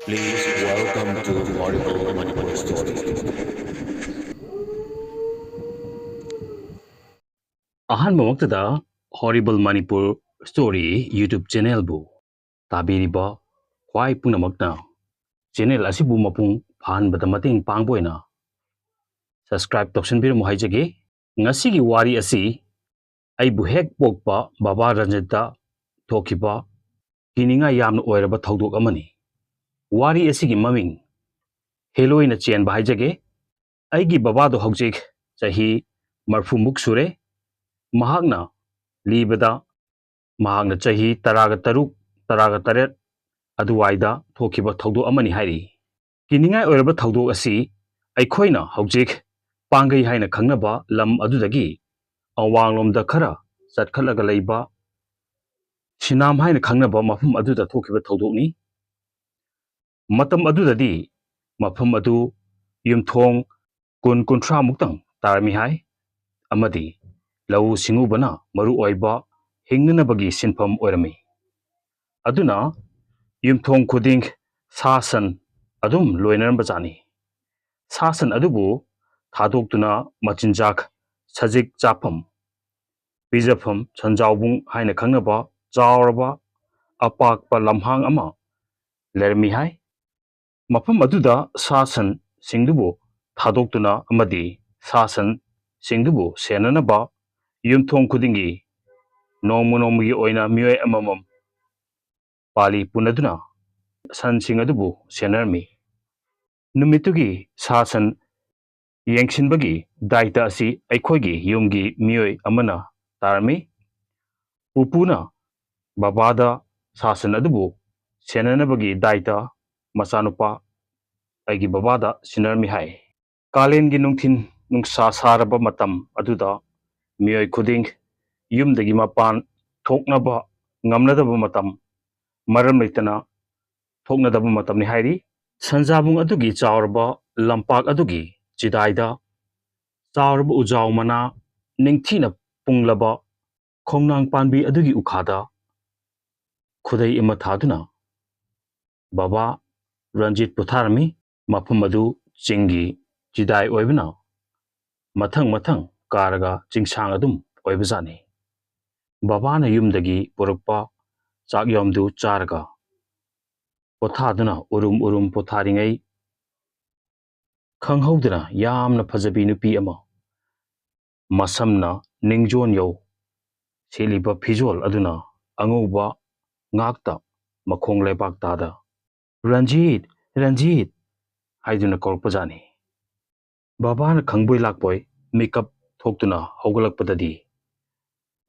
Please welcome to Horrible Manipur Story. ꯑꯍꯥꯟꯕꯃꯛꯇꯗ horrible Manipur story ꯌꯨꯇ꯭ꯌꯨꯕ ꯆꯦꯅꯦꯜꯕꯨ ꯇꯥꯕꯤꯔꯤꯕ ꯈ꯭ꯋꯥꯏ ꯄꯨꯝꯅꯃꯛꯅ ꯆꯦꯅꯦꯜ ꯑꯁꯤꯕꯨ ꯃꯄꯨꯡ ꯐꯥꯍꯟꯕꯗ ꯃꯇꯦꯡ ꯄꯥꯡꯕ ꯑꯣꯏꯅ ꯁꯕꯁꯀ꯭ꯔꯥꯏꯕ ꯇꯧꯁꯤꯟꯕꯤꯔꯝꯃꯨ ꯍꯥꯏꯖꯒꯦ꯫ ꯉꯁꯤꯒꯤ ꯋꯥꯔꯤ ꯑꯁꯤ ꯑꯩꯕꯨ ꯍꯦꯛ ꯄꯣꯛꯄ ꯕꯕꯥ ꯔꯟꯖꯤꯠꯇ ꯊꯣꯛꯈꯤꯕ ꯀꯤꯅꯤꯡꯉꯥꯏ ꯌꯥꯝꯅ ꯑꯣꯏꯔꯕ ꯊꯧꯗꯣꯛ ꯑꯃꯅꯤ꯫ ꯋꯥꯔꯤ ꯑꯁꯤꯒꯤ ꯃꯃꯤꯡ ꯍꯦꯂꯣꯏꯅ ꯆꯦꯟꯕ ꯍꯥꯏꯖꯒꯦ꯫ ꯑꯩꯒꯤ ꯕꯕꯥꯗꯣ ꯍꯧꯖꯤꯛ ꯆꯍꯤ 40ꯃꯨꯛ ꯁꯨꯔꯦ꯫ ꯃꯍꯥꯛꯅ ꯂꯤꯕꯗ ꯃꯍꯥꯛꯅ ꯆꯍꯤ 13 18 ꯑꯗꯨꯋꯥꯏꯗ ꯊꯣꯛꯈꯤꯕ ꯊꯧꯗꯣꯛ ꯑꯃꯅꯤ ꯍꯥꯏꯔꯤ꯫ ꯀꯤꯅꯤꯡꯉꯥꯏ ꯑꯣꯏꯔꯕ ꯊꯧꯗꯣꯛ ꯑꯁꯤ ꯑꯩꯈꯣꯏꯅ ꯍꯧꯖꯤꯛ ꯄꯥꯡꯒꯩ ꯍꯥꯏꯅ ꯈꯪꯅꯕ ꯂꯝ ꯑꯗꯨꯗꯒꯤ ꯑꯋꯥꯡꯂꯣꯝꯗ ꯈꯔ ꯆꯠꯈꯠꯂꯒ ꯂꯩꯕ ꯁꯤꯅꯥꯝ ꯍꯥꯏꯅ ꯈꯪꯅꯕ ꯃꯐꯝ ꯑꯗꯨꯗ ꯊꯣꯛꯈꯤꯕ ꯊꯧꯗꯣꯛꯅꯤ꯫ ꯃꯇꯝ ꯑꯗꯨꯗꯗꯤ ꯃꯐꯝ ꯑꯗꯨ ꯌꯨꯝꯊꯣꯡ 20-30 ꯃꯨꯛꯇꯪ ꯇꯥꯔꯝꯃꯤ ꯍꯥꯏ ꯑꯃꯗꯤ ꯂꯧꯎ ꯁꯤꯡꯎꯕꯅ ꯃꯔꯨꯑꯣꯏꯕ ꯍꯤꯡꯅꯅꯕꯒꯤ ꯁꯤꯟꯐꯝ ꯑꯣꯏꯔꯝꯃꯤ꯫ ꯑꯗꯨꯅ ꯌꯨꯝꯊꯣꯡ ꯈꯨꯗꯤꯡ ꯁꯥ ꯁꯟ ꯑꯗꯨꯝ ꯂꯣꯏꯅꯔꯝꯕꯖꯥꯠꯅꯤ꯫ ꯁꯥ ꯁꯟ ꯑꯗꯨꯕꯨ ꯊꯥꯗꯣꯛꯇꯨꯅ ꯃꯆꯤꯟꯖꯥꯛ ꯁꯖꯤꯛ ꯆꯥꯐꯝ ꯄꯤꯖꯐꯝ ꯁꯟꯖꯥꯎꯕꯨꯡ ꯍꯥꯏꯅ ꯈꯪꯅꯕ ꯆꯥꯎꯔꯕ ꯑꯄꯥꯛꯄ ꯂꯝꯍꯥꯡ ꯑꯃ ꯂꯩꯔꯝꯃꯤ ꯍꯥꯏ꯫ ꯃꯐꯝ ꯑꯗꯨꯗ ꯁꯥ ꯁꯟ ꯁꯤꯡꯗꯨꯕు ꯊꯥꯗꯣꯛꯇꯨꯅ ꯑꯃꯗꯤ ꯁꯥ ꯁꯟ ꯁꯤꯡꯗꯨꯕꯨ ꯁꯦꯟꯅꯅꯕ ꯌꯨꯝꯊꯣꯡ ꯈꯨꯗꯤꯡꯒꯤ ꯅꯣꯡꯃ ꯅꯣꯡꯃꯒꯤ ꯑꯣꯏꯅ ꯃꯤꯑꯣꯏ ꯑꯃꯃꯝ ꯄꯥꯂꯤ ꯄꯨꯅꯗꯨꯅ ꯁꯟꯁꯤꯡ ꯑꯗꯨꯕꯨ ꯁꯦꯟꯅꯔꯝꯃꯤ꯫ ꯅꯨꯃꯤꯠꯇꯨꯒꯤ ꯁꯥ ꯁꯟ ꯌꯦꯡꯁꯤꯟꯕꯒꯤ ꯗꯥꯏꯇ ꯑꯁꯤ ꯑꯩꯈꯣꯏꯒꯤ ꯌꯨꯝꯒꯤ ꯃꯤꯑꯣꯏ ꯑꯃꯅ ꯇꯥꯔꯝꯃꯤ꯫ ꯄꯨꯄꯨꯅ ꯕꯕꯥꯗ ꯁꯥ ꯁꯟ ꯑꯗꯨꯕꯨ ꯁꯦꯟꯅꯅꯕꯒꯤ ꯗꯥꯏꯇ ꯃꯆꯥꯅꯨꯄꯥ ꯑꯩꯒꯤ ꯕꯕꯥꯗ ꯁꯤꯟꯅꯔꯝꯃꯤ ꯍꯥꯏ꯫ ꯀꯥꯂꯦꯟꯒꯤ ꯅꯨꯡꯊꯤꯟ ꯅꯨꯡꯁꯥ ꯁꯥꯔꯕ ꯃꯇꯝ ꯑꯗꯨꯗ ꯃꯤꯑꯣꯏ ꯈꯨꯗꯤꯡ ꯌꯨꯝꯗꯒꯤ ꯃꯄꯥꯟ ꯊꯣꯛꯅꯕ ꯉꯝꯅꯗꯕ ꯃꯇꯝ, ꯃꯔꯝ ꯂꯩꯇꯅ ꯊꯣꯛꯅꯗꯕ ꯃꯇꯝꯅꯤ ꯍꯥꯏꯔꯤ꯫ ꯁꯟꯖꯥꯕꯨꯡ ꯑꯗꯨꯒꯤ ꯆꯥꯎꯔꯕ ꯂꯝꯄꯥꯛ ꯑꯗꯨꯒꯤ ꯆꯤꯗꯥꯏꯗ ꯆꯥꯎꯔꯕ ꯎꯖꯥꯎ ꯃꯅꯥ ꯅꯤꯡꯊꯤꯅ ꯄꯨꯡꯂꯕ ꯈꯣꯡꯅꯥꯡ ꯄꯥꯝꯕꯤ ꯑꯗꯨꯒꯤ ꯎꯈꯥꯗ ꯈꯨꯗꯩ ꯑꯃ ꯊꯥꯗꯨꯅ ꯕꯕꯥ ꯔꯟꯖꯤꯠ ꯄꯣꯊꯥꯔꯝꯃꯤ꯫ ꯃꯐꯝ ꯑꯗꯨ ꯆꯤꯡꯒꯤ ꯆꯤꯗꯥꯏ ꯑꯣꯏꯕꯅ ꯃꯊꯪ ꯃꯊꯪ ꯀꯥꯔꯒ ꯆꯤꯡꯁꯥꯡ ꯑꯗꯨꯝ ꯑꯣꯏꯕꯖꯥꯠꯅꯤ꯫ ꯕꯕꯥꯅ ꯌꯨꯝꯗꯒꯤ ꯄꯨꯔꯛꯄ ꯆꯥꯛꯌꯥꯝꯗꯨ ꯆꯥꯔꯒ ꯄꯣꯊꯥꯗꯨꯅ ꯎꯔꯨꯝ ꯎꯔꯨꯝ ꯄꯣꯊꯥꯔꯤꯉꯩ ꯈꯪꯍꯧꯗꯅ ꯌꯥꯝꯅ ꯐꯖꯕꯤ ꯅꯨꯄꯤ ꯑꯃ ꯃꯁꯝꯅ ꯅꯤꯡꯖꯣꯟ ꯌꯧ ꯁꯦꯠꯂꯤꯕ ꯐꯤꯖꯣꯜ ꯑꯗꯨꯅ ꯑꯉꯧꯕ ꯉꯥꯛꯇ ꯃꯈꯣꯡ ꯂꯩꯕꯥꯛꯇꯥꯗ "ꯔꯟꯖꯤꯠ ꯔꯟꯖꯤꯠ" ꯍꯥꯏꯗꯨꯅ ꯀꯧꯔꯛꯄꯖꯥꯠꯅꯤ꯫ ꯕꯕꯥꯅ ꯈꯪꯕꯣꯏ ꯂꯥꯛꯄꯣꯏ ꯃꯤꯀꯞ ꯊꯣꯛꯇꯨꯅ ꯍꯧꯒꯠꯂꯛꯄꯗꯗꯤ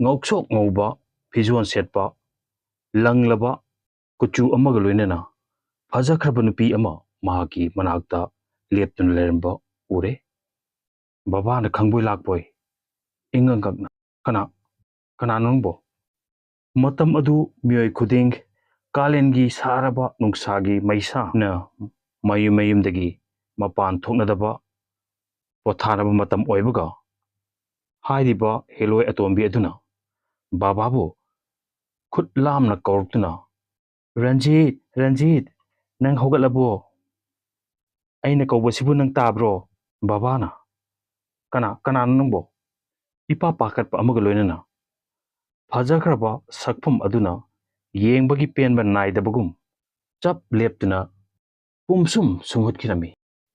ꯉꯧꯁꯣꯛ ꯉꯧꯕ ꯐꯤꯖꯣꯜ ꯁꯦꯠꯄ ꯂꯪꯂꯕ ꯀꯨꯆꯨ ꯑꯃꯒ ꯂꯣꯏꯅꯅ ꯐꯖꯈ꯭ꯔꯕ ꯅꯨꯄꯤ ꯑꯃ ꯃꯍꯥꯛꯀꯤ ꯃꯅꯥꯛꯇ ꯂꯦꯞꯇꯨꯅ ꯂꯩꯔꯝꯕ ꯎꯔꯦ꯫ ꯕꯕꯥꯅ ꯈꯪꯕꯣꯏ ꯂꯥꯛꯄꯣꯏ ꯏꯉꯛꯉꯛꯅ "ꯀꯅꯥꯅꯣ ꯅꯪꯕꯣ?" ꯃꯇꯝ ꯑꯗꯨ ꯃꯤꯑꯣꯏ ꯈꯨꯗꯤꯡ ꯀꯥꯂꯦꯟꯒꯤ ꯁꯥꯔꯕ ꯅꯨꯡꯁꯥꯒꯤ ꯃꯩꯁꯥꯅ ꯃꯌꯨꯝ ꯃꯌꯨꯝꯗꯒꯤ ꯃꯄꯥꯟ ꯊꯣꯛꯅꯗꯕ ꯄꯣꯊꯥꯅꯕ ꯃꯇꯝ ꯑꯣꯏꯕꯒ ꯍꯥꯏꯔꯤꯕ ꯍꯦꯂꯣꯏ ꯑꯇꯣꯝꯕꯤ ꯑꯗꯨꯅ ꯕꯕꯥꯕꯨ ꯈꯨꯠ ꯂꯥꯝꯅ ꯀꯧꯔꯛꯇꯨꯅ "ꯔꯟꯖꯤꯠ ꯔꯟꯖꯤꯠ, ꯅꯪ ꯍꯧꯒꯠꯂꯕꯣ? ꯑꯩꯅ ꯀꯧꯕꯁꯤꯕꯨ ꯅꯪ ꯇꯥꯕ꯭ꯔꯣ?" ꯕꯕꯥꯅ "ꯀꯅꯥꯅꯣ ꯅꯪꯕꯣ?" ꯏꯄꯥ ꯄꯥꯈꯠꯄ ꯑꯃꯒ ꯂꯣꯏꯅꯅ ꯐꯖꯈ꯭ꯔꯕ ꯁꯛꯐꯝ ꯑꯗꯨꯅ ꯌꯦꯡꯕꯒꯤ ꯄꯦꯟꯕ ꯅꯥꯏꯗꯕꯒꯨꯝ ꯆꯞ ꯂꯦꯞꯇꯨꯅ ꯄꯨꯝꯁꯨꯝ ꯁꯨꯡꯍꯠꯈꯤꯔꯝꯃꯤ꯫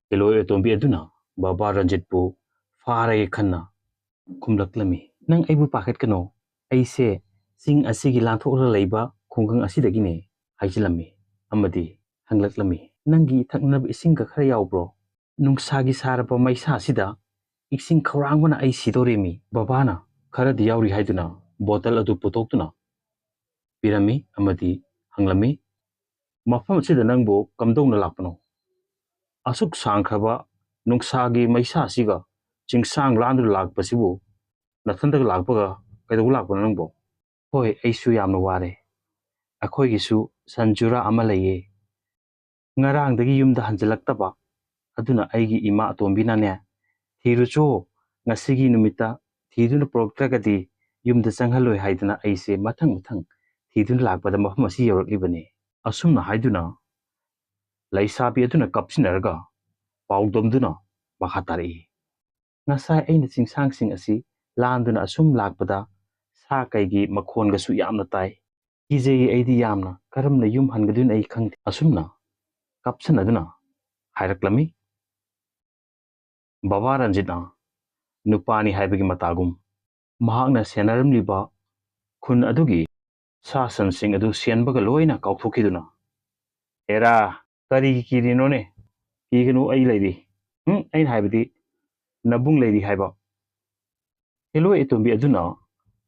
ꯍꯦꯂꯣꯏ ꯑꯇꯣꯝꯕꯤ ꯑꯗꯨꯅ ꯕꯕꯥ ꯔꯟꯖꯤꯠꯄꯨ ꯐꯥꯔꯒꯦ ꯈꯟꯅ ꯈꯨꯝꯂꯛꯂꯝꯃꯤ꯫ "ꯅꯪ ꯑꯩꯕꯨ ꯄꯥꯈꯠꯀꯅꯣ, ꯑꯩꯁꯦ ꯆꯤꯡ ꯑꯁꯤꯒꯤ ꯂꯥꯟꯊꯣꯛꯂꯒ ꯂꯩꯕ ꯈꯨꯡꯒꯪ ꯑꯁꯤꯗꯒꯤꯅꯦ" ꯍꯥꯏꯖꯤꯜꯂꯝꯃꯤ ꯑꯃꯗꯤ ꯍꯪꯂꯛꯂꯝꯃꯤ, "ꯅꯪꯒꯤ ꯊꯛꯅꯕ ꯏꯁꯤꯡꯒ ꯈꯔ ꯌꯥꯎꯕ꯭ꯔꯣ? ꯅꯨꯡꯁꯥꯒꯤ ꯁꯥꯔꯕ ꯃꯩꯁꯥꯁꯤꯗ ꯏꯁꯤꯡ ꯈꯧꯔꯥꯡꯕꯅ ꯑꯩ ꯁꯤꯗꯣꯔꯦꯃꯤ." ꯕꯕꯥꯅ ꯈꯔꯗꯤ ꯌꯥꯎꯔꯤ ꯍꯥꯏꯗꯨꯅ ꯕꯣꯇꯜ ꯑꯗꯨ ꯄꯨꯊꯣꯛꯇꯨꯅ ꯄꯤꯔꯝꯃꯤ ꯑꯃꯗꯤ ꯍꯪꯂꯝꯃꯤ, "ꯃꯐꯝ ꯑꯁꯤꯗ ꯅꯪꯕꯨ ꯀꯝꯗꯧꯅ ꯂꯥꯛꯄꯅꯣ? ꯑꯁꯨꯛ ꯁꯥꯡꯈ꯭ꯔꯕ ꯅꯨꯡꯁꯥꯒꯤ ꯃꯩꯁꯥꯁꯤꯒ ꯆꯤꯡꯁꯥꯡ ꯂꯥꯟꯗꯨꯅ ꯂꯥꯛꯄꯁꯤꯕꯨ ꯅꯊꯟꯇꯒ ꯂꯥꯛꯄꯒ ꯀꯩꯗꯧꯕ ꯂꯥꯛꯄꯅꯣ ꯅꯪꯕꯣ?" "ꯍꯣꯏ, ꯑꯩꯁꯨ ꯌꯥꯝꯅ ꯋꯥꯔꯦ. ꯑꯩꯈꯣꯏꯒꯤꯁꯨ ꯁꯟ ꯖꯨꯔꯥ ꯑꯃ ꯂꯩꯌꯦ. ꯉꯔꯥꯡꯗꯒꯤ ꯌꯨꯝꯗ ꯍꯟꯖꯤꯜꯂꯛꯇꯕ. ꯑꯗꯨꯅ ꯑꯩꯒꯤ ꯏꯃꯥ ꯑꯇꯣꯝꯕꯤꯅꯅꯦ, ꯊꯤꯔꯨꯆꯣ, ꯉꯁꯤꯒꯤ ꯅꯨꯃꯤꯠꯇ ꯊꯤꯗꯨꯅ ꯄꯨꯔꯛꯇ꯭ꯔꯒꯗꯤ ꯌꯨꯝꯗ ꯆꯪꯍꯜꯂꯣꯏ ꯍꯥꯏꯗꯅ ꯑꯩꯁꯦ ꯃꯊꯪ ꯃꯊꯪ ꯊꯤꯗꯨꯅ ꯂꯥꯛꯄꯗ ꯃꯐꯝ ꯑꯁꯤ ꯌꯧꯔꯛꯂꯤꯕꯅꯤ." ꯑꯁꯨꯝꯅ ꯍꯥꯏꯗꯨꯅ ꯂꯩꯁꯥꯕꯤ ꯑꯗꯨꯅ ꯀꯞꯁꯤꯟꯅꯔꯒ ꯄꯥꯎꯗꯝꯗꯨꯅ ꯃꯈꯥ ꯇꯥꯔꯛꯏ꯫ ꯉꯁꯥꯏ ꯑꯩꯅ ꯆꯤꯡꯁꯥꯡꯁꯤꯡ ꯑꯁꯤ ꯂꯥꯟꯗꯨꯅ ꯑꯁꯨꯝ ꯂꯥꯛꯄꯗ ꯁꯥ ꯀꯩꯒꯤ ꯃꯈꯣꯟꯒꯁꯨ ꯌꯥꯝꯅ ꯇꯥꯏ꯫ ꯀꯤꯖꯩ ꯑꯩꯗꯤ ꯌꯥꯝꯅ, ꯀꯔꯝꯅ ꯌꯨꯝ ꯍꯟꯒꯗꯣꯏꯅꯣ ꯑꯩ ꯈꯪꯗꯦ꯫ ꯑꯁꯨꯝꯅ ꯀꯞꯁꯟꯅꯗꯨꯅ ꯍꯥꯏꯔꯛꯂꯝꯃꯤ꯫ ꯕꯕꯥ ꯔꯟꯖꯤꯠꯅ ꯅꯨꯄꯥꯅꯤ ꯍꯥꯏꯕꯒꯤ ꯃꯇꯥꯒꯨꯝ ꯃꯍꯥꯛꯅ ꯁꯦꯟꯅꯔꯝꯂꯤꯕ ꯈꯨꯟ ꯑꯗꯨꯒꯤ ꯁꯥ ꯁꯟꯁꯤꯡ ꯑꯗꯨ ꯁꯦꯟꯕꯒ ꯂꯣꯏꯅ ꯀꯥꯎꯊꯣꯛꯈꯤꯗꯨꯅ, "ꯍꯦꯔꯥ, ꯀꯔꯤꯒꯤ ꯀꯤꯔꯤꯅꯣꯅꯦ? ꯀꯤꯒꯅꯨ, ꯑꯩ ꯂꯩꯔꯤ꯫ ꯑꯩꯅ ꯍꯥꯏꯕꯗꯤ ꯅꯕꯨꯡ ꯂꯩꯔꯤ ꯍꯥꯏꯕ." ꯍꯦꯂꯣꯏ ꯑꯇꯣꯝꯕꯤ ꯑꯗꯨꯅ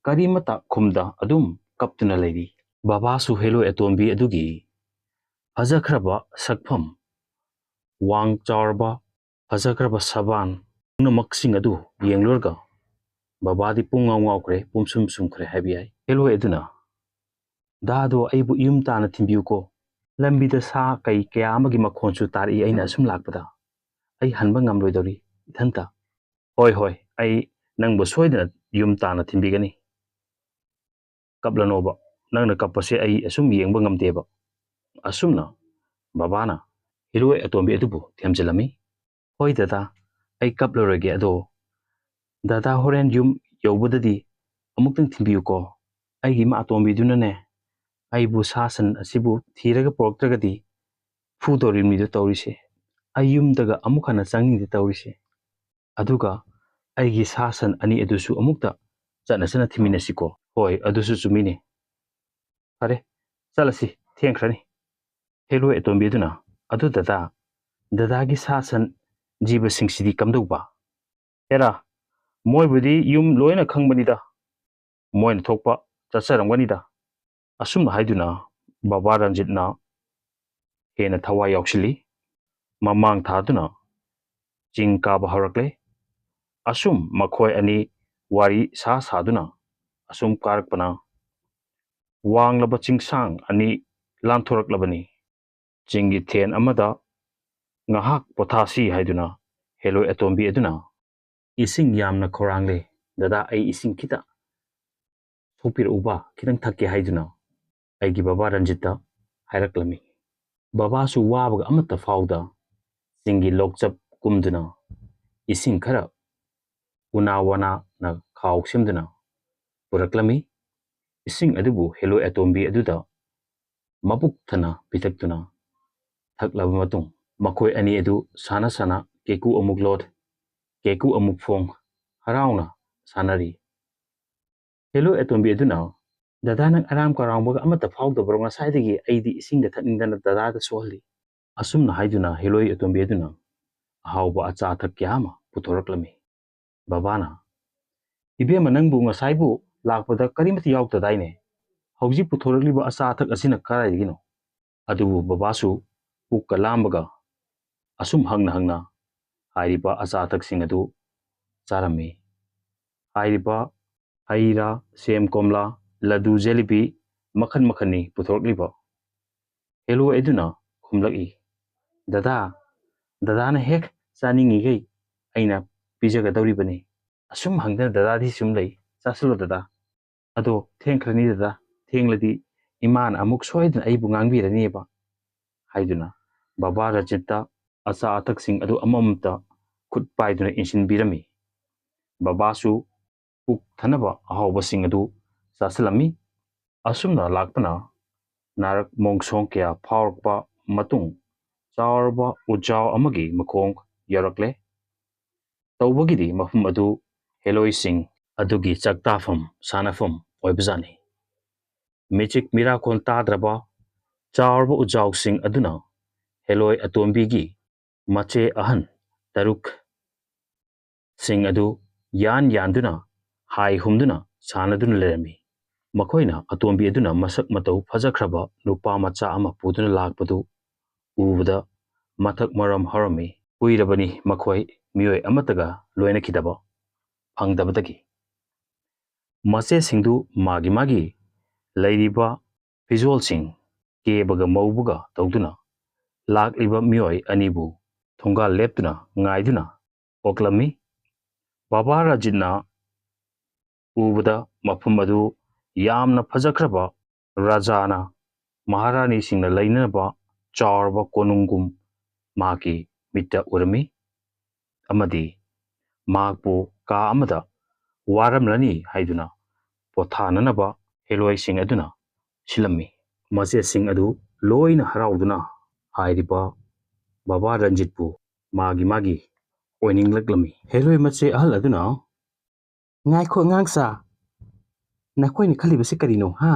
ꯀꯔꯤꯃꯇ ꯈꯨꯝꯗ ꯑꯗꯨꯝ ꯀꯞꯇꯨꯅ ꯂꯩꯔꯤ꯫ ꯕꯕꯥꯁꯨ ꯍꯦꯂꯣꯏ ꯑꯇꯣꯝꯕꯤ ꯑꯗꯨꯒꯤ ꯐꯖꯈ꯭ꯔꯕ ꯁꯛꯐꯝ, ꯋꯥꯡ ꯆꯥꯎꯔꯕ ꯐꯖꯈ꯭ꯔꯕ ꯁꯕꯥꯟ ꯄꯨꯝꯅꯃꯛꯁꯤꯡ ꯑꯗꯨ ꯌꯦꯡꯂꯨꯔꯒ ꯕꯕꯥꯗꯤ ꯄꯨꯡꯉꯥꯎ ꯉꯥꯎꯈ꯭ꯔꯦ, ꯄꯨꯝꯁꯨꯝ ꯁꯨꯝꯈ꯭ꯔꯦ ꯍꯥꯏꯕ ꯌꯥꯏ꯫ ꯍꯦꯂꯣꯏ ꯑꯗꯨꯅ, "ꯗꯥꯗꯣ, ꯑꯩꯕꯨ ꯌꯨꯝ ꯇꯥꯅ ꯊꯤꯟꯕꯤꯌꯨꯀꯣ. ꯂꯝꯕꯤꯗ ꯁꯥ ꯀꯩ ꯀꯌꯥ ꯑꯃꯒꯤ ꯃꯈꯣꯟꯁꯨ ꯇꯥꯔꯛꯏ ꯑꯩꯅ ꯑꯁꯨꯝ ꯂꯥꯛꯄꯗ. ꯑꯩ ꯍꯟꯕ ꯉꯝꯂꯣꯏꯗꯧꯔꯤ ꯏꯊꯟꯇ." "ꯍꯣꯏ ꯍꯣꯏ, ꯑꯩ ꯅꯪꯕꯨ ꯁꯣꯏꯗꯅ ꯌꯨꯝ ꯇꯥꯅ ꯊꯤꯟꯕꯤꯒꯅꯤ. ꯀꯞꯂꯅꯣꯕ, ꯅꯪꯅ ꯀꯞꯄꯁꯦ ꯑꯩ ꯑꯁꯨꯝ ꯌꯦꯡꯕ ꯉꯝꯗꯦꯕ." ꯑꯁꯨꯝꯅ ꯕꯕꯥꯅ ꯍꯦꯂꯣꯏ ꯑꯇꯣꯝꯕꯤ ꯑꯗꯨꯕꯨ ꯊꯦꯝꯖꯤꯜꯂꯝꯃꯤ꯫ "ꯍꯣꯏ ꯗꯗꯥ, ꯑꯩ ꯀꯞꯂꯔꯣꯏꯒꯦ, ꯑꯗꯣ ꯗꯗꯥ ꯍꯣꯔꯦꯟ ꯌꯨꯝ ꯌꯧꯕꯗꯗꯤ ꯑꯃꯨꯛꯇꯪ ꯊꯤꯟꯕꯤꯌꯨꯀꯣ. ꯑꯩꯒꯤ ꯏꯃꯥ ꯑꯇꯣꯝꯕꯤꯗꯨꯅꯅꯦ ꯑꯩꯕꯨ ꯁꯥ ꯁꯟ ꯑꯁꯤꯕꯨ ꯊꯤꯔꯒ ꯄꯨꯔꯛꯇ꯭ꯔꯒꯗꯤ ꯐꯨꯗꯧꯔꯤꯕꯅꯤꯗꯣ ꯇꯧꯔꯤꯁꯦ. ꯑꯩ ꯌꯨꯝꯗꯒ ꯑꯃꯨꯛ ꯍꯟꯅ ꯆꯪꯅꯤꯡꯗꯦ ꯇꯧꯔꯤꯁꯦ. ꯑꯗꯨꯒ ꯑꯩꯒꯤ ꯁꯥ ꯁꯟ ꯑꯅꯤ ꯑꯗꯨꯁꯨ ꯑꯃꯨꯛꯇ ꯆꯠꯅ ꯊꯤꯃꯤꯟꯅꯁꯤꯀꯣ." "ꯍꯣꯏ, ꯑꯗꯨꯁꯨ ꯆꯨꯝꯃꯤꯅꯦ. ꯐꯔꯦ, ꯆꯠꯂꯁꯤ, ꯊꯦꯡꯈ꯭ꯔꯅꯤ." ꯍꯦꯂꯣꯏ ꯑꯇꯣꯝꯕꯤ ꯑꯗꯨꯅ, "ꯑꯗꯨ ꯗꯗꯥ, ꯗꯗꯥꯒꯤ ꯁꯥ ꯁꯟ ꯖꯤꯕꯁꯤꯡꯁꯤꯗꯤ ꯀꯝꯗꯧꯕ?" "ꯍꯦꯔꯥ, ꯃꯣꯏꯕꯨꯗꯤ ꯌꯨꯝ ꯂꯣꯏꯅ ꯈꯪꯕꯅꯤꯗ. ꯃꯣꯏꯅ ꯊꯣꯛꯄ ꯆꯠꯆꯔꯝꯒꯅꯤꯗ." ꯑꯁꯨꯝ ꯍꯥꯏꯗꯨꯅ ꯕꯕꯥ ꯔꯟꯖꯤꯠꯅ ꯍꯦꯟꯅ ꯊꯋꯥꯏ ꯌꯥꯎꯁꯤꯜꯂꯤ꯫ ꯃꯃꯥꯡ ꯊꯥꯗꯨꯅ ꯆꯤꯡ ꯀꯥꯕ ꯍꯧꯔꯛꯂꯦ꯫ ꯑꯁꯨꯝ ꯃꯈꯣꯏ ꯑꯅꯤ ꯋꯥꯔꯤ ꯁꯥꯗꯨꯅ ꯑꯁꯨꯝ ꯀꯥꯔꯛꯄꯅ ꯋꯥꯡꯂꯕ ꯆꯤꯡꯁꯥꯡ ꯑꯅꯤ ꯂꯥꯟꯊꯣꯔꯛꯂꯕꯅꯤ꯫ ꯆꯤꯡꯒꯤ ꯊꯦꯟ ꯑꯃꯗ ꯉꯥꯏꯍꯥꯛ ꯄꯣꯊꯥꯁꯤ ꯍꯥꯏꯗꯨꯅ ꯍꯦꯂꯣꯏ ꯑꯇꯣꯝꯕꯤ ꯑꯗꯨꯅ, "ꯏꯁꯤꯡ ꯌꯥꯝꯅ ꯈꯧꯔꯥꯡꯂꯦ ꯗꯗꯥ, ꯑꯩ ꯏꯁꯤꯡ ꯈꯤꯇ ꯁꯣꯛꯄꯤꯔꯛꯎꯕ, ꯈꯤꯇꯪ ꯊꯛꯀꯦ" ꯍꯥꯏꯗꯨꯅ ꯑꯩꯒꯤ ꯕꯕꯥ ꯔꯟꯖꯤꯠꯇ ꯍꯥꯏꯔꯛꯂꯝꯃꯤ꯫ ꯕꯕꯥꯁꯨ ꯋꯥꯕꯒ ꯑꯃꯠꯇ ꯐꯥꯎꯗ ꯆꯤꯡꯒꯤ ꯂꯣꯛꯆꯞ ꯀꯨꯝꯗꯨꯅ ꯏꯁꯤꯡ ꯈꯔ ꯎꯅꯥ ꯋꯥꯅꯥꯅ ꯈꯥꯎ ꯁꯦꯝꯗꯨꯅ ꯄꯨꯔꯛꯂꯝꯃꯤ꯫ ꯏꯁꯤꯡ ꯑꯗꯨꯕꯨ ꯍꯦꯂꯣꯏ ꯑꯇꯣꯝꯕꯤ ꯑꯗꯨꯗ ꯃꯕꯨꯛ ꯊꯟꯅ ꯄꯤꯊꯛꯇꯨꯅ ꯊꯛꯂꯕ ꯃꯇꯨꯡ ꯃꯈꯣꯏ ꯑꯅꯤ ꯑꯗꯨ ꯁꯥꯟꯅ ꯀꯦꯀꯨ ꯑꯃꯨꯛ ꯂꯣꯠ, ꯀꯦꯀꯨ ꯑꯃꯨꯛ ꯐꯣꯡ ꯍꯔꯥꯎꯅ ꯁꯥꯟꯅꯔꯤ꯫ ꯍꯦꯂꯣꯏ ꯑꯇꯣꯝꯕꯤ ꯑꯗꯨꯅ, "ꯗꯗꯥ, ꯅꯪ ꯑꯔꯥꯝ ꯀꯔꯥꯝꯕꯒ ꯑꯃꯠꯇ ꯐꯥꯎꯗꯕ꯭ꯔꯣ? ꯉꯁꯥꯏꯗꯒꯤ ꯑꯩꯗꯤ ꯏꯁꯤꯡꯒ ꯊꯛꯅꯤꯡꯗꯅ ꯗꯗꯥꯗ ꯁꯣꯛꯍꯜꯂꯤ." ꯑꯁꯨꯝꯅ ꯍꯥꯏꯗꯨꯅ ꯍꯦꯂꯣꯏ ꯑꯇꯣꯝꯕꯤ ꯑꯗꯨꯅ ꯑꯍꯥꯎꯕ ꯑꯆꯥ ꯑꯊꯛ ꯀꯌꯥ ꯑꯃ ꯄꯨꯊꯣꯔꯛꯂꯝꯃꯤ꯫ ꯕꯕꯥꯅ, "ꯏꯕꯦꯝꯃ, ꯅꯪꯕꯨ ꯉꯁꯥꯏꯕꯨ ꯂꯥꯛꯄꯗ ꯀꯔꯤꯃꯠꯇ ꯌꯥꯎꯗꯗꯥꯏꯅꯦ? ꯍꯧꯖꯤꯛ ꯄꯨꯊꯣꯔꯛꯂꯤꯕ ꯑꯆꯥ ꯑꯊꯛ ꯑꯁꯤꯅ ꯀꯗꯥꯏꯗꯒꯤꯅꯣ?" ꯑꯗꯨꯕꯨ ꯕꯕꯥꯁꯨ ꯄꯨꯛꯀ ꯂꯥꯝꯕꯒ ꯑꯁꯨꯝ ꯍꯪꯅ ꯍꯥꯏꯔꯤꯕ ꯑꯆꯥ ꯑꯊꯛꯁꯤꯡ ꯑꯗꯨ ꯆꯥꯔꯝꯃꯤ꯫ ꯍꯥꯏꯔꯤꯕ ꯍꯩ ꯔꯥ, ꯁꯦꯝ, ꯀꯣꯝꯂꯥ, ꯂꯗꯨ, ꯖꯦꯂꯤꯕꯤ ꯃꯈꯟ ꯃꯈꯟꯅꯤ ꯄꯨꯊꯣꯔꯛꯂꯤꯕ꯫ ꯍꯦꯂꯣꯏ ꯑꯗꯨꯅ ꯈꯨꯝꯂꯛꯏ, "ꯗꯗꯥꯅ ꯍꯦꯛ ꯆꯥꯅꯤꯡꯉꯤꯈꯩ ꯑꯩꯅ ꯄꯤꯖꯒꯗꯧꯔꯤꯕꯅꯤ. ꯑꯁꯨꯝ ꯍꯪꯗꯅ ꯗꯗꯥꯗꯤ ꯁꯨꯝ ꯂꯩ. ꯆꯥꯁꯤꯜꯂꯣ ꯗꯗꯥ. ꯑꯗꯣ ꯊꯦꯡꯈ꯭ꯔꯅꯤ ꯗꯗꯥ, ꯊꯦꯡꯂꯗꯤ ꯏꯃꯥꯅ ꯑꯃꯨꯛ ꯁꯣꯏꯗꯅ ꯑꯩꯕꯨ ꯉꯥꯡꯕꯤꯔꯅꯤꯕ." ꯍꯥꯏꯗꯨꯅ ꯕꯕꯥ ꯔꯟꯖꯤꯠꯇ ꯑꯆꯥ ꯑꯊꯛꯁꯤꯡ ꯑꯗꯨ ꯑꯃꯃꯝꯇ ꯈꯨꯠ ꯄꯥꯏꯗꯨꯅ ꯏꯟꯁꯤꯟꯕꯤꯔꯝꯃꯤ꯫ ꯕꯕꯥꯁꯨ ꯄꯨꯛ ꯊꯟꯅꯕ ꯑꯍꯥꯎꯕꯁꯤꯡ ꯑꯗꯨ ꯆꯥꯁꯤꯜꯂꯝꯃꯤ꯫ ꯑꯁꯨꯝꯅ ꯂꯥꯛꯄꯅ ꯅꯥꯔꯛ ꯃꯣꯡꯁꯣꯡ ꯀꯌꯥ ꯐꯥꯎꯔꯛꯄ ꯃꯇꯨꯡ ꯆꯥꯎꯔꯕ ꯎꯖꯥꯎ ꯑꯃꯒꯤ ꯃꯈꯣꯡ ꯌꯧꯔꯛꯂꯦ꯫ ꯇꯧꯕꯒꯤꯗꯤ ꯃꯐꯝ ꯑꯗꯨ ꯍꯦꯂꯣꯏꯁꯤꯡ ꯑꯗꯨꯒꯤ ꯆꯥꯛꯇꯥꯐꯝ ꯁꯥꯟꯅꯐꯝ ꯑꯣꯏꯕꯖꯥꯠꯅꯤ꯫ ꯃꯤꯆꯤꯛ ꯃꯤꯔꯥꯈꯣꯟ ꯇꯥꯗ꯭ꯔꯕ ꯆꯥꯎꯔꯕ ꯎꯖꯥꯎꯁꯤꯡ ꯑꯗꯨꯅ ꯍꯦꯂꯣꯏ ꯑꯇꯣꯝꯕꯤꯒꯤ ꯃꯆꯦ ꯑꯍꯟ ꯇꯔꯨꯛ ꯁꯤꯡ ꯑꯗꯨ ꯌꯥꯟꯗꯨꯅ ꯍꯥꯏ ꯍꯨꯝꯗꯨꯅ ꯁꯥꯟꯅꯗꯨꯅ ꯂꯩꯔꯝꯃꯤ꯫ ꯃꯈꯣꯏꯅ ꯑꯇꯣꯝꯕꯤ ꯑꯗꯨꯅ ꯃꯁꯛ ꯃꯇꯧ ꯐꯖꯈ꯭ꯔꯕ ꯅꯨꯄꯥ ꯃꯆꯥ ꯑꯃ ꯄꯨꯗꯨꯅ ꯂꯥꯛꯄꯗꯨ ꯎꯕꯗ ꯃꯊꯛ ꯃꯔꯝ ꯍꯧꯔꯝꯃꯤ꯫ ꯀꯨꯏꯔꯕꯅꯤ ꯃꯈꯣꯏ ꯃꯤꯑꯣꯏ ꯑꯃꯠꯇꯒ ꯂꯣꯏꯅꯈꯤꯗꯕ ꯐꯪꯗꯕꯗꯒꯤ꯫ ꯃꯆꯦꯁꯤꯡꯗꯨ ꯃꯥꯒꯤ ꯂꯩꯔꯤꯕ ꯐꯤꯖꯣꯜꯁꯤꯡ ꯀꯦꯕꯒ ꯃꯧꯕꯒ ꯇꯧꯗꯨꯅ ꯂꯥꯛꯂꯤꯕ ꯃꯤꯑꯣꯏ ꯑꯅꯤꯕꯨ ꯊꯣꯡꯒꯥꯜ ꯂꯦꯞꯇꯨꯅ ꯉꯥꯏꯗꯨꯅ ꯑꯣꯛꯂꯝꯃꯤ꯫ ꯕꯕꯥ ꯔꯟꯖꯤꯠꯅ ꯎꯕꯗ ꯃꯐꯝ ꯑꯗꯨ ꯌꯥꯝꯅ ꯐꯖꯈ꯭ꯔꯕ ꯔꯥꯖꯥꯅ ꯃꯍꯥꯔꯥꯅꯤꯁꯤꯡꯅ ꯂꯩꯅꯕ ꯆꯥꯎꯔꯕ ꯀꯣꯅꯨꯡꯒꯨꯝ ꯃꯍꯥꯛꯀꯤ ꯃꯤꯠꯇ ꯎꯔꯝꯃꯤ ꯑꯃꯗꯤ ꯃꯍꯥꯛꯄꯨ ꯀꯥ ꯑꯃꯗ ꯋꯥꯔꯝꯂꯅꯤ ꯍꯥꯏꯗꯨꯅ ꯄꯣꯊꯥꯅꯅꯕ ꯍꯦꯂꯣꯏꯁꯤꯡ ꯑꯗꯨꯅ ꯁꯤꯜꯂꯝꯃꯤ꯫ ꯃꯆꯦꯁꯤꯡ ꯑꯗꯨ ꯂꯣꯏꯅ ꯍꯔꯥꯎꯗꯨꯅ ꯍꯥꯏꯔꯤꯕ ꯕꯕꯥ ꯔꯟꯖꯤꯠꯄꯨ ꯃꯥꯒꯤ ꯑꯣꯏꯅꯤꯡꯂꯛꯂꯝꯃꯤ꯫ ꯍꯦꯂꯣꯏ ꯃꯆꯦ ꯑꯍꯜ ꯑꯗꯨꯅ ꯉꯥꯏꯈꯣ ꯑꯉꯥꯡꯁꯥ, ꯅꯈꯣꯏꯅ ꯈꯜꯂꯤꯕꯁꯤ ꯀꯔꯤꯅꯣ ꯍꯥ?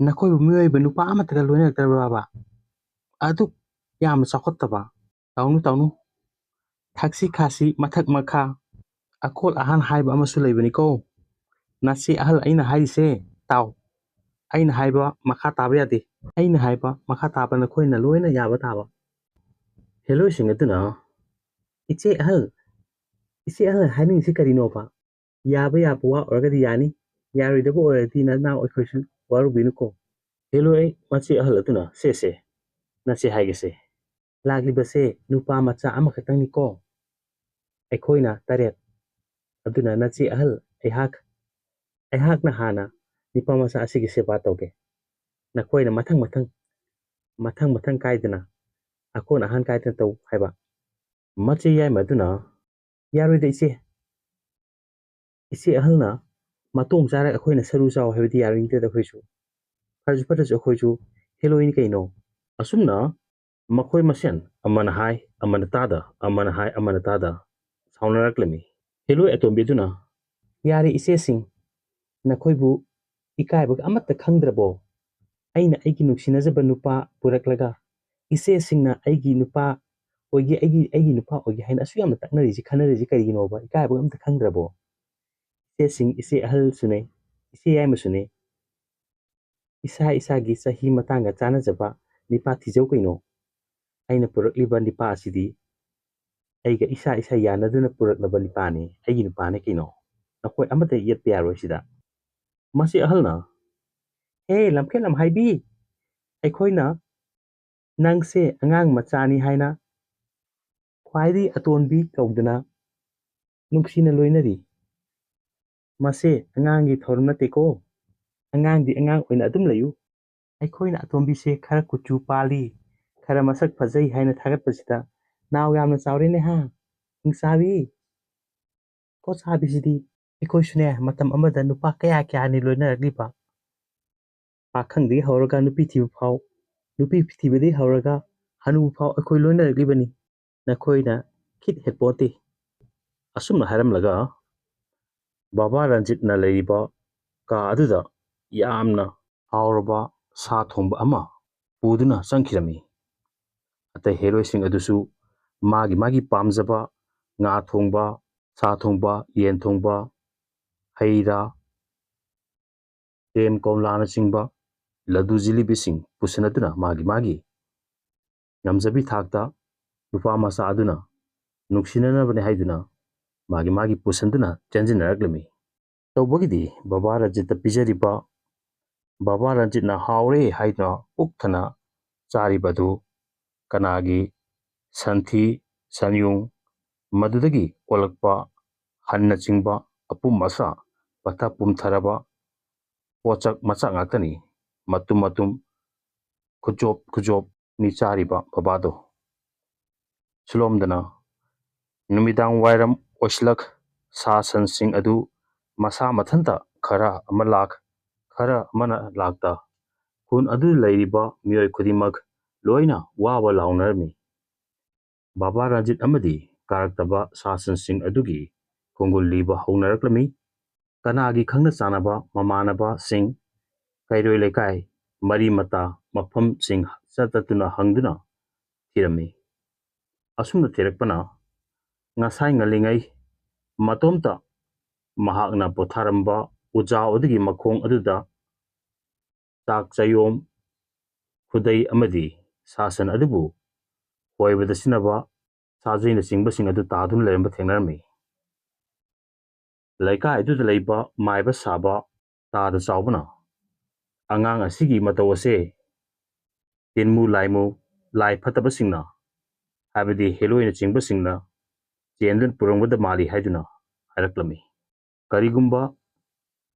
ꯅꯈꯣꯏꯕꯨ ꯃꯤꯑꯣꯏꯕ ꯅꯨꯄꯥ ꯑꯃꯠꯇꯒ ꯂꯣꯏꯅꯔꯛꯇ꯭ꯔꯕ? ꯑꯗꯨꯛ ꯌꯥꯝꯅ ꯆꯥꯎꯈꯠꯇꯕ? ꯇꯧꯅꯨ, ꯊꯛꯁꯤ ꯈꯥꯁꯤ ꯃꯊꯛ ꯃꯈꯥ ꯑꯀꯣꯜ ꯑꯍꯥꯟ ꯍꯥꯏꯕ ꯑꯃꯁꯨ ꯂꯩꯕꯅꯤꯀꯣ꯫ ꯅꯆꯦ ꯑꯍꯜ, ꯑꯩꯅ ꯍꯥꯏꯔꯤꯁꯦ ꯇꯥꯎ, ꯑꯩꯅ ꯍꯥꯏꯕ ꯃꯈꯥ ꯇꯥꯕ ꯌꯥꯗꯦ, ꯑꯩꯅ ꯍꯥꯏꯕ ꯃꯈꯥ ꯇꯥꯕ ꯅꯈꯣꯏꯅ ꯂꯣꯏꯅ ꯌꯥꯕ ꯇꯥꯕ꯫ ꯍꯦꯂꯣꯏꯁꯤꯡ ꯑꯗꯨꯅ ꯏꯆꯦ ꯑꯍꯜ ꯍꯥꯏꯅꯤꯡꯉꯤꯁꯤ ꯀꯔꯤꯅꯣꯕ? ꯌꯥꯕ ꯋꯥ ꯑꯣꯏꯔꯒꯗꯤ ꯌꯥꯅꯤ, ꯌꯥꯔꯣꯏꯗꯕ ꯑꯣꯏꯔꯗꯤ ꯅꯅꯥꯎ ꯑꯩꯈꯣꯏꯁꯨ ꯋꯥꯔꯧꯕꯤꯅꯨꯀꯣ꯫ ꯍꯦꯂꯣꯏ ꯃꯆꯦ ꯑꯍꯜ ꯑꯗꯨꯅ ꯁꯦ ꯅꯆꯦ ꯍꯥꯏꯒꯦꯁꯦ, ꯂꯥꯛꯂꯤꯕꯁꯦ ꯅꯨꯄꯥ ꯃꯆꯥ ꯑꯃꯈꯛꯇꯪꯅꯤꯀꯣ, ꯑꯩꯈꯣꯏꯅ 7, ꯑꯗꯨꯅ ꯅꯆꯦ ꯑꯍꯜ, ꯑꯩꯍꯥꯛꯅ ꯍꯥꯟꯅ ꯅꯨꯄꯥ ꯃꯆꯥ ꯑꯁꯤꯒꯤ ꯁꯦꯕꯥ ꯇꯧꯒꯦ, ꯅꯈꯣꯏꯅ ꯃꯊꯪ ꯀꯥꯏꯗꯅ ꯑꯀꯣꯟ ꯑꯍꯥꯟ ꯀꯥꯏꯗꯅ ꯇꯧ ꯍꯥꯏꯕ꯫ ꯃꯆꯦ ꯌꯥꯏꯃ ꯑꯗꯨꯅ ꯌꯥꯔꯣꯏꯗ ꯏꯆꯦ ꯑꯍꯜꯅ ꯃꯇꯣꯡ ꯆꯥꯔꯒ ꯑꯩꯈꯣꯏꯅ ꯁꯔꯨ ꯆꯥꯎ ꯍꯥꯏꯕꯗꯤ ꯌꯥꯔꯣꯏꯗꯦꯗ ꯑꯩꯈꯣꯏꯁꯨ, ꯐꯔꯁꯨ ꯑꯩꯈꯣꯏꯁꯨ ꯍꯦꯂꯣꯏꯅꯤ ꯀꯩꯅꯣ꯫ ꯑꯁꯨꯝꯅ ꯃꯈꯣꯏ ꯃꯁꯦꯟ ꯑꯃꯅ ꯍꯥꯏ ꯑꯃꯅ ꯇꯥꯗ, ꯑꯃꯅ ꯍꯥꯏ ꯑꯃꯅ ꯇꯥꯗ ꯁꯥꯎꯅꯔꯛꯂꯝꯃꯤ꯫ ꯍꯦꯂꯣꯏ ꯑꯇꯣꯝꯕꯤ ꯑꯗꯨꯅ ꯌꯥꯔꯦ ꯏꯆꯦꯁꯤꯡ, ꯅꯈꯣꯏꯕꯨ ꯏꯀꯥꯏꯕꯒ ꯑꯃꯠꯇ ꯈꯪꯗ꯭ꯔꯕꯣ? ꯑꯩꯅ ꯑꯩꯒꯤ ꯅꯨꯡꯁꯤꯅꯖꯕ ꯅꯨꯄꯥ ꯄꯨꯔꯛꯂꯒ ꯏꯆꯦꯁꯤꯡꯅ ꯑꯩꯒꯤ ꯅꯨꯄꯥ ꯑꯣꯏꯒꯦ ꯍꯥꯏꯅ ꯑꯁꯨꯛ ꯌꯥꯝꯅ ꯇꯛꯅꯔꯤꯁꯤ ꯈꯟꯅꯔꯤꯁꯤ ꯀꯔꯤꯒꯤꯅꯣꯕ? ꯏꯀꯥꯏꯕꯒ ꯑꯝꯇ ꯈꯪꯗ꯭ꯔꯕꯣ? ꯏꯆꯦꯁꯤꯡ, ꯏꯆꯦ ꯑꯍꯜꯁꯨꯅꯦ, ꯏꯆꯦ ꯌꯥꯏꯃꯁꯨꯅꯦ, ꯏꯁꯥꯒꯤ ꯆꯍꯤ ꯃꯇꯥꯡꯒ ꯆꯥꯟꯅꯖꯕ ꯅꯤꯄꯥ ꯊꯤꯖꯧ ꯀꯩꯅꯣ꯫ ꯑꯩꯅ ꯄꯨꯔꯛꯂꯤꯕ ꯅꯤꯄꯥ ꯑꯁꯤꯗꯤ ꯑꯩꯒ ꯏꯁꯥ ꯌꯥꯅꯗꯨꯅ ꯄꯨꯔꯛꯂꯕ ꯅꯤꯄꯥꯅꯤ, ꯑꯩꯒꯤ ꯅꯨꯄꯥꯅꯤ ꯀꯩꯅꯣ, ꯅꯈꯣꯏ ꯑꯃꯠꯇ ꯌꯦꯠꯄ ꯌꯥꯔꯣꯏ ꯁꯤꯗ꯫ ꯃꯁꯤ ꯑꯍꯜꯅ ꯍꯦ ꯂꯝꯐꯦꯜ ꯂꯝꯍꯥꯏꯕꯤ, ꯑꯩꯈꯣꯏꯅ ꯅꯪꯁꯦ ꯑꯉꯥꯡ ꯃꯆꯥꯅꯤ ꯍꯥꯏꯅ ꯈ꯭ꯋꯥꯏꯗꯒꯤ ꯑꯇꯣꯟꯕꯤ ꯀꯧꯗꯅ ꯅꯨꯡꯁꯤꯅ ꯂꯣꯏꯅꯔꯤ꯫ ꯃꯁꯦ ꯑꯉꯥꯡꯒꯤ ꯊꯧꯔꯝ ꯅꯠꯇꯦꯀꯣ, ꯑꯉꯥꯡꯗꯤ ꯑꯉꯥꯡ ꯑꯣꯏꯅ ꯑꯗꯨꯝ ꯂꯩꯌꯨ꯫ ꯑꯩꯈꯣꯏꯅ ꯑꯇꯣꯝꯕꯤꯁꯦ ꯈꯔ ꯀꯨꯆꯨ ꯄꯥꯜꯂꯤ, ꯈꯔ ꯃꯁꯛ ꯐꯖꯩ ꯍꯥꯏꯅ ꯊꯥꯒꯠꯄꯁꯤꯗ ꯅꯥꯎ ꯌꯥꯝꯅ ꯆꯥꯎꯔꯦꯅꯦ ꯍꯥ ꯍꯤꯡꯆꯥꯕꯤ꯫ ꯀꯣꯆꯥꯕꯤꯁꯤꯗꯤ ꯑꯩꯈꯣꯏꯁꯨꯅꯦ ꯃꯇꯝ ꯑꯃꯗ ꯅꯨꯄꯥ ꯀꯌꯥꯅꯤ ꯂꯣꯏꯅꯔꯛꯂꯤꯕ, ꯄꯥꯈꯪꯗꯒꯤ ꯍꯧꯔꯒ ꯅꯨꯄꯤ ꯊꯤꯕ ꯐꯥꯎ, ꯅꯨꯄꯤ ꯊꯤꯕꯗꯒꯤ ꯍꯧꯔꯒ ꯍꯅꯨꯕ ꯐꯥꯎ ꯑꯩꯈꯣꯏ ꯂꯣꯏꯅꯔꯛꯂꯤꯕꯅꯤ, ꯅꯈꯣꯏꯅ ꯈꯤꯠ ꯍꯦꯠꯄꯣꯠꯇꯦ꯫ ꯑꯁꯨꯝꯅ ꯍꯥꯏꯔꯝꯂꯒ ꯕꯕꯥ ꯔꯟꯖꯤꯠꯅ ꯂꯩꯔꯤꯕ ꯀꯥ ꯑꯗꯨꯗ ꯌꯥꯝꯅ ꯍꯥꯎꯔꯕ ꯁꯥ ꯊꯣꯡꯕ ꯑꯃ ꯄꯨꯗꯨꯅ ꯆꯪꯈꯤꯔꯝꯃꯤ꯫ ꯑꯇꯩ ꯍꯦꯔꯣꯏꯁꯤꯡ ꯑꯗꯨꯁꯨ ꯃꯥꯒꯤ ꯄꯥꯝꯖꯕ ꯉꯥ ꯊꯣꯡꯕ, ꯁꯥ ꯊꯣꯡꯕ, ꯌꯦꯟ ꯊꯣꯡꯕ, ꯍꯩ ꯔꯥ, ꯁꯦꯝ ꯀꯣꯝꯂꯥꯅꯆꯤꯡꯕ ꯂꯗꯨ ꯖꯤꯂꯤꯕꯤꯁꯤꯡ ꯄꯨꯁꯤꯟꯅꯗꯨꯅ ꯃꯥꯒꯤ ꯉꯝꯖꯕꯤ ꯊꯥꯛꯇ ꯅꯨꯄꯥ ꯃꯆꯥ ꯑꯗꯨꯅ ꯅꯨꯡꯁꯤꯅꯅꯕꯅꯤ ꯍꯥꯏꯗꯨꯅ ꯃꯥꯒꯤ ꯄꯨꯁꯟꯗꯨꯅ ꯆꯦꯟꯁꯤꯟꯅꯔꯛꯂꯝꯃꯤ꯫ ꯇꯧꯕꯒꯤꯗꯤ ꯕꯕꯥ ꯔꯟꯖꯤꯠꯇ ꯄꯤꯖꯔꯤꯕ, ꯕꯕꯥ ꯔꯟꯖꯤꯠꯅ ꯍꯥꯎꯔꯦ ꯍꯥꯏꯗꯨꯅ ꯄꯨꯛ ꯊꯟꯅ ꯆꯥꯔꯤꯕ ꯑꯗꯨ ꯀꯅꯥꯒꯤ ꯁꯟꯊꯤ ꯁꯟꯌꯨꯡ ꯃꯗꯨꯗꯒꯤ ꯑꯣꯜꯂꯛꯄ ꯍꯟꯅꯆꯤꯡꯕ ꯑꯄꯨꯝ ꯑꯁꯥ ꯄꯠꯊ ꯄꯨꯝꯊꯔꯕ ꯄꯣꯠꯁꯛ ꯃꯆꯥꯛ ꯉꯥꯛꯇꯅꯤ꯫ ꯃꯇꯨꯝ ꯈꯨꯖꯣꯞꯅꯤ ꯆꯥꯔꯤꯕ ꯕꯕꯥꯗꯣ꯫ ꯁꯨꯂꯣꯝꯗꯅ ꯅꯨꯃꯤꯗꯥꯡ ꯋꯥꯏꯔꯝ ꯑꯣꯏꯁꯤꯜꯂꯛ ꯁꯥ ꯁꯟꯁꯤꯡ ꯑꯗꯨ ꯃꯁꯥ ꯃꯊꯟꯇ ꯈꯔ ꯑꯃ ꯂꯥꯛ, ꯈꯔ ꯑꯃꯅ ꯂꯥꯛꯇ ꯈꯨꯟ ꯑꯗꯨ ꯂꯩꯔꯤꯕ ꯃꯤꯑꯣꯏ ꯈꯨꯗꯤꯡꯃꯛ ꯂꯣꯏꯅ ꯋꯥꯕ ꯂꯥꯎꯅꯔꯝꯃꯤ꯫ ꯕꯕꯥ ꯔꯟꯖꯤꯠ ꯑꯃꯗꯤ ꯀꯥꯔꯛꯇꯕ ꯁꯥ ꯁꯟꯁꯤꯡ ꯑꯗꯨꯒꯤ ꯈꯣꯡꯒꯨꯜ ꯂꯤꯕ ꯍꯧꯅꯔꯛꯂꯝꯃꯤ꯫ ꯀꯅꯥꯒꯤ ꯈꯪꯅ ꯆꯥꯟꯅꯕ ꯃꯃꯥꯟꯅꯕꯁꯤꯡ, ꯀꯩꯔꯣꯏ ꯂꯩꯀꯥꯏ, ꯃꯔꯤ ꯃꯇꯥ ꯃꯐꯝꯁꯤꯡ ꯆꯠꯇꯨꯅ ꯍꯪꯗꯨꯅ ꯊꯤꯔꯝꯃꯤ꯫ ꯑꯁꯨꯝꯅ ꯊꯤꯔꯛꯄꯅ ꯉꯁꯥꯏ ꯉꯜꯂꯤꯉꯩ ꯃꯇꯣꯝꯇ ꯃꯍꯥꯛꯅ ꯄꯣꯊꯥꯔꯝꯕ ꯎꯖꯥꯎ ꯑꯗꯨꯒꯤ ꯃꯈꯣꯡ ꯑꯗꯨꯗ ꯆꯥꯛ ꯆꯌꯣꯝ, ꯈꯨꯗꯩ ꯑꯃꯗꯤ ꯁꯥ ꯁꯟ ꯑꯗꯨꯕꯨ ꯍꯣꯏꯕꯗ ꯁꯤꯖꯤꯟꯅꯕ ꯁꯥꯖꯩꯅꯆꯤꯡꯕꯁꯤꯡ ꯑꯗꯨ ꯇꯥꯗꯨꯅ ꯂꯩꯔꯝꯕ ꯊꯦꯡꯅꯔꯝꯃꯤ꯫ ꯂꯩꯀꯥꯏ ꯑꯗꯨꯗ ꯂꯩꯕ ꯃꯥꯏꯕ ꯁꯥꯕ ꯇꯥꯗ ꯆꯥꯎꯕꯅ ꯑꯉꯥꯡ ꯑꯁꯤꯒꯤ ꯃꯇꯧ ꯑꯁꯦ ꯇꯤꯟꯃꯨ ꯂꯥꯏꯃꯨ, ꯂꯥꯏ ꯐꯠꯇꯕꯁꯤꯡꯅ ꯍꯥꯏꯕꯗꯤ ꯍꯦꯂꯣꯏꯅꯆꯤꯡꯕꯁꯤꯡꯅ ꯆꯦꯟꯗꯨꯅ ꯄꯨꯔꯝꯒꯗ ꯃꯥꯜꯂꯤ ꯍꯥꯏꯗꯨꯅ ꯍꯥꯏꯔꯛꯂꯝꯃꯤ꯫ ꯀꯔꯤꯒꯨꯝꯕ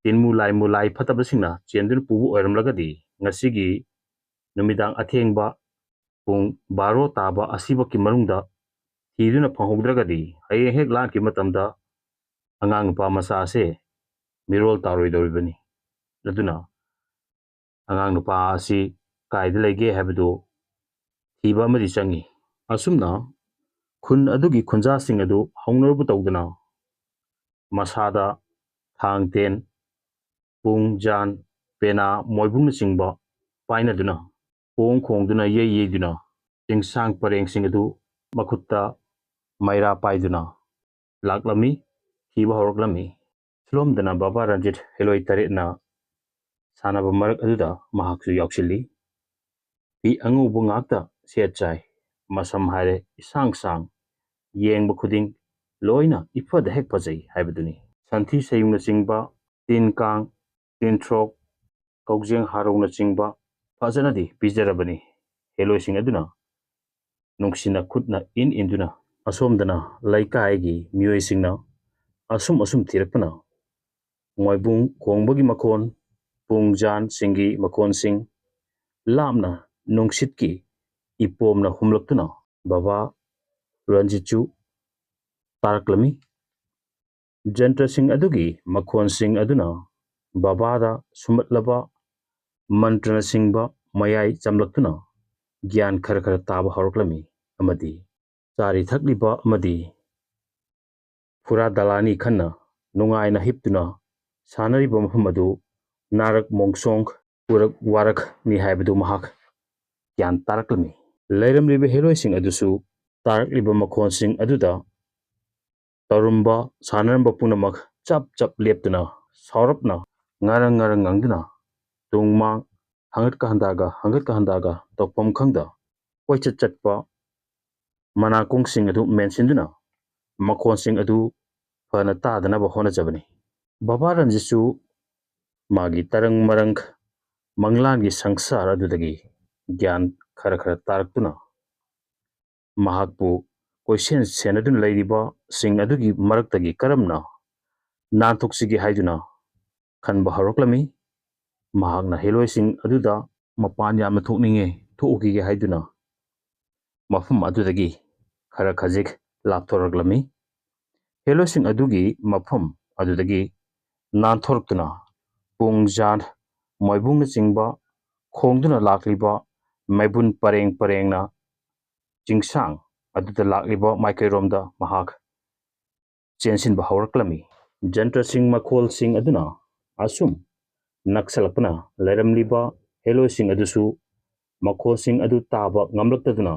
ꯇꯤꯟꯃꯨ ꯂꯥꯏꯃꯨ, ꯂꯥꯏ ꯐꯠꯇꯕꯁꯤꯡꯅ ꯆꯦꯟꯗꯨꯅ ꯄꯨꯕ ꯑꯣꯏꯔꯝꯂꯒꯗꯤ ꯉꯁꯤꯒꯤ ꯅꯨꯃꯤꯗꯥꯡ ꯑꯊꯦꯡꯕ ꯄꯨꯡ 12 ꯇꯥꯕ ꯑꯁꯤꯕꯛꯀꯤ ꯃꯅꯨꯡꯗ ꯊꯤꯗꯨꯅ ꯐꯪꯍꯧꯗ꯭ꯔꯒꯗꯤ ꯍꯌꯦꯡ ꯍꯦꯛ ꯂꯥꯟꯈꯤꯕ ꯃꯇꯝꯗ ꯑꯉꯥꯡ ꯅꯨꯄꯥ ꯃꯆꯥ ꯑꯁꯦ ꯃꯤꯔꯣꯜ ꯇꯥꯔꯣꯏꯗꯧꯔꯤꯕꯅꯤ꯫ ꯑꯗꯨꯅ ꯑꯉꯥꯡ ꯅꯨꯄꯥ ꯑꯁꯤ ꯀꯥꯏꯗ ꯂꯩꯒꯦ ꯍꯥꯏꯕꯗꯨ ꯊꯤꯕ ꯑꯃꯗꯤ ꯆꯪꯏ꯫ ꯑꯁꯨꯝꯅ ꯈꯨꯟ ꯑꯗꯨꯒꯤ ꯈꯨꯟꯖꯥꯁꯤꯡ ꯑꯗꯨ ꯍꯧꯅꯔꯕ ꯇꯧꯗꯨꯅ ꯃꯁꯥꯗ ꯊꯥꯡ ꯇꯦꯟ, ꯄꯨꯡ ꯖꯥꯟ, ꯄꯦꯅꯥ, ꯃꯣꯏꯕꯨꯡꯅꯆꯤꯡꯕ ꯄꯥꯏꯅꯗꯨꯅ ꯈꯣꯡꯗꯨꯅ ꯌꯩꯗꯨꯅ ꯆꯤꯡꯁꯥꯡ ꯄꯔꯦꯡꯁꯤꯡ ꯑꯗꯨ ꯃꯈꯨꯠꯇ ꯃꯩꯔꯥ ꯄꯥꯏꯗꯨꯅ ꯂꯥꯛꯂꯝꯃꯤ, ꯊꯤꯕ ꯍꯧꯔꯛꯂꯝꯃꯤ꯫ ꯁꯨꯂꯣꯝꯗꯅ ꯕꯥꯕꯥ ꯔꯟꯖꯤꯠ ꯍꯦꯂꯣꯏ ꯇꯔꯦꯠꯅ ꯁꯥꯟꯅꯕ ꯃꯔꯛ ꯑꯗꯨꯗ ꯃꯍꯥꯛꯁꯨ ꯌꯥꯎꯁꯤꯜꯂꯤ꯫ ꯐꯤ ꯑꯉꯧꯕ ꯉꯥꯛꯇ ꯁꯦꯠ ꯆꯥꯏ, ꯃꯁꯝ ꯍꯥꯏꯔꯦ ꯏꯁꯥꯡ ꯁꯥꯡ, ꯌꯦꯡꯕ ꯈꯨꯗꯤꯡ ꯂꯣꯏꯅ ꯏꯐꯗ ꯍꯦꯛ ꯐꯖꯩ ꯍꯥꯏꯕꯗꯨꯅꯤ꯫ ꯁꯟꯊꯤ ꯁꯩꯌꯨꯡꯅꯆꯤꯡꯕ, ꯇꯤꯟ ꯀꯥꯡ, ꯇꯤꯟꯊ꯭ꯔꯣꯛ, ꯀꯧꯖꯦꯡ ꯍꯥꯔꯧꯅꯆꯤꯡꯕ ꯐꯖꯅꯗꯤ ꯄꯤꯖꯔꯕꯅꯤ ꯍꯦꯂꯣꯏꯁꯤꯡ ꯑꯗꯨꯅ ꯅꯨꯡꯁꯤꯅ ꯈꯨꯠꯅ ꯏꯟꯗꯨꯅ꯫ ꯑꯁꯣꯝꯗꯅ ꯂꯩꯀꯥꯏꯒꯤ ꯃꯤꯑꯣꯏꯁꯤꯡꯅ ꯑꯁꯨꯝ ꯊꯤꯔꯛꯄꯅ ꯃꯣꯏꯕꯨꯡ ꯈꯣꯡꯕꯒꯤ ꯃꯈꯣꯟ, ꯄꯨꯡ ꯖꯥꯟꯁꯤꯡꯒꯤ ꯃꯈꯣꯟꯁꯤꯡ ꯂꯥꯞꯅ ꯅꯨꯡꯁꯤꯠꯀꯤ ꯏꯄꯣꯝꯅ ꯍꯨꯝꯂꯛꯇꯨꯅ ꯕꯥꯕꯥ ꯔꯟꯖꯤꯠꯁꯨ ꯇꯥꯔꯛꯂꯝꯃꯤ꯫ ꯖꯟꯇ꯭ꯔꯁꯤꯡ ꯑꯗꯨꯒꯤ ꯃꯈꯣꯟꯁꯤꯡ ꯑꯗꯨꯅ ꯕꯥꯕꯥꯗ ꯁꯨꯝꯍꯠꯂꯕ ꯃꯟꯇ꯭ꯔꯅꯆꯤꯡꯕ ꯃꯌꯥꯏ ꯆꯝꯂꯛꯇꯨꯅ ꯒ꯭ꯌꯥꯟ ꯈꯔ ꯇꯥꯕ ꯍꯧꯔꯛꯂꯝꯃꯤ꯫ ꯑꯃꯗꯤ ꯆꯥꯔꯤ ꯊꯛꯂꯤꯕ ꯑꯃꯗꯤ ꯐꯨꯔꯥ ꯗꯂꯥꯅꯤ ꯈꯟꯅ ꯅꯨꯡꯉꯥꯏꯅ ꯍꯤꯞꯇꯨꯅ ꯁꯥꯟꯅꯔꯤꯕ ꯃꯐꯝ ꯑꯗꯨ ꯅꯥꯔꯛ ꯃꯣꯡꯁꯣꯡ ꯎꯔꯛ ꯋꯥꯔꯛꯅꯤ ꯍꯥꯏꯕꯗꯨ ꯃꯍꯥꯛ ꯒ꯭ꯌꯥꯟ ꯇꯥꯔꯛꯂꯝꯃꯤ꯫ ꯂꯩꯔꯝꯂꯤꯕ ꯍꯦꯂꯣꯏꯁꯤꯡ ꯑꯗꯨꯁꯨ ꯇꯥꯔꯛꯂꯤꯕ ꯃꯈꯣꯟꯁꯤꯡ ꯑꯗꯨꯗ ꯇꯧꯔꯝꯕ ꯁꯥꯟꯅꯔꯝꯕ ꯄꯨꯝꯅꯃꯛ ꯆꯞ ꯂꯦꯞꯇꯨꯅ ꯁꯥꯎꯔꯞꯅ ꯉꯔꯪ ꯉꯪꯗꯨꯅ ꯇꯨꯡ ꯃꯥꯡ ꯍꯪꯒꯠꯀ ꯍꯟꯗꯥꯒ ꯇꯧꯐꯝ ꯈꯪꯗ ꯀꯣꯏꯆꯠ ꯆꯠꯄ ꯃꯅꯥꯀꯣꯡꯁꯤꯡ ꯑꯗꯨ ꯃꯦꯟꯁꯤꯟꯗꯨꯅ ꯃꯈꯣꯟꯁꯤꯡ ꯑꯗꯨ ꯐꯅ ꯇꯥꯗꯅꯕ ꯍꯣꯠꯅꯖꯕꯅꯤ꯫ ꯕꯥꯕꯥ ꯔꯟꯖꯤꯠꯁꯨ ꯃꯥꯒꯤ ꯇꯔꯪ ꯃꯔꯪ ꯃꯪꯂꯥꯟꯒꯤ ꯁꯪꯁꯥꯔ ꯑꯗꯨꯗꯒꯤ ꯒ꯭ꯌꯥꯟ ꯈꯔ ꯇꯥꯔꯛꯇꯨꯅ ꯃꯍꯥꯛꯄꯨ ꯀꯣꯏꯁꯦꯟ ꯁꯦꯟꯅꯗꯨꯅ ꯂꯩꯔꯤꯕ ꯁꯤꯡ ꯑꯗꯨꯒꯤ ꯃꯔꯛꯇꯒꯤ ꯀꯔꯝꯅ ꯅꯥꯟꯊꯣꯛꯁꯤꯒꯦ ꯍꯥꯏꯗꯨꯅ ꯈꯟꯕ ꯍꯧꯔꯛꯂꯝꯃꯤ꯫ ꯃꯍꯥꯛꯅ ꯍꯦꯂꯣꯏꯁꯤꯡ ꯑꯗꯨꯗ ꯃꯄꯥꯟ ꯌꯥꯝꯅ ꯊꯣꯛꯅꯤꯡꯉꯦ, ꯊꯣꯛꯎꯈꯤꯒꯦ ꯍꯥꯏꯗꯨꯅ ꯃꯐꯝ ꯑꯗꯨꯗꯒꯤ ꯈꯔ ꯈꯖꯤꯛ ꯂꯥꯞꯊꯣꯔꯛꯂꯝꯃꯤ꯫ ꯍꯦꯂꯣꯏꯁꯤꯡ ꯑꯗꯨꯒꯤ ꯃꯐꯝ ꯑꯗꯨꯗꯒꯤ ꯅꯥꯟꯊꯣꯔꯛꯇꯨꯅ ꯄꯨꯡ ꯖꯥꯟ, ꯃꯣꯏꯕꯨꯡꯅꯆꯤꯡꯕ ꯈꯣꯡꯗꯨꯅ ꯂꯥꯛꯂꯤꯕ ꯃꯩꯕꯨꯟ ꯄꯔꯦꯡꯅ ꯆꯤꯡꯁꯥꯡ ꯑꯗꯨꯗ ꯂꯥꯛꯂꯤꯕ ꯃꯥꯏꯀꯩꯔꯣꯝꯗ ꯃꯍꯥꯛ ꯆꯦꯟꯁꯤꯟꯕ ꯍꯧꯔꯛꯂꯝꯃꯤ꯫ ꯖꯟꯇ꯭ꯔꯁꯤꯡ ꯃꯈꯣꯜꯁꯤꯡ ꯑꯗꯨꯅ ꯑꯁꯨꯝ ꯅꯛꯁꯜꯂꯛꯄꯅ ꯂꯩꯔꯝꯂꯤꯕ ꯍꯦꯂꯣꯏꯁꯤꯡ ꯑꯗꯨꯁꯨ ꯃꯈꯣꯜꯁꯤꯡ ꯑꯗꯨ ꯇꯥꯕ ꯉꯝꯂꯛꯇꯗꯨꯅ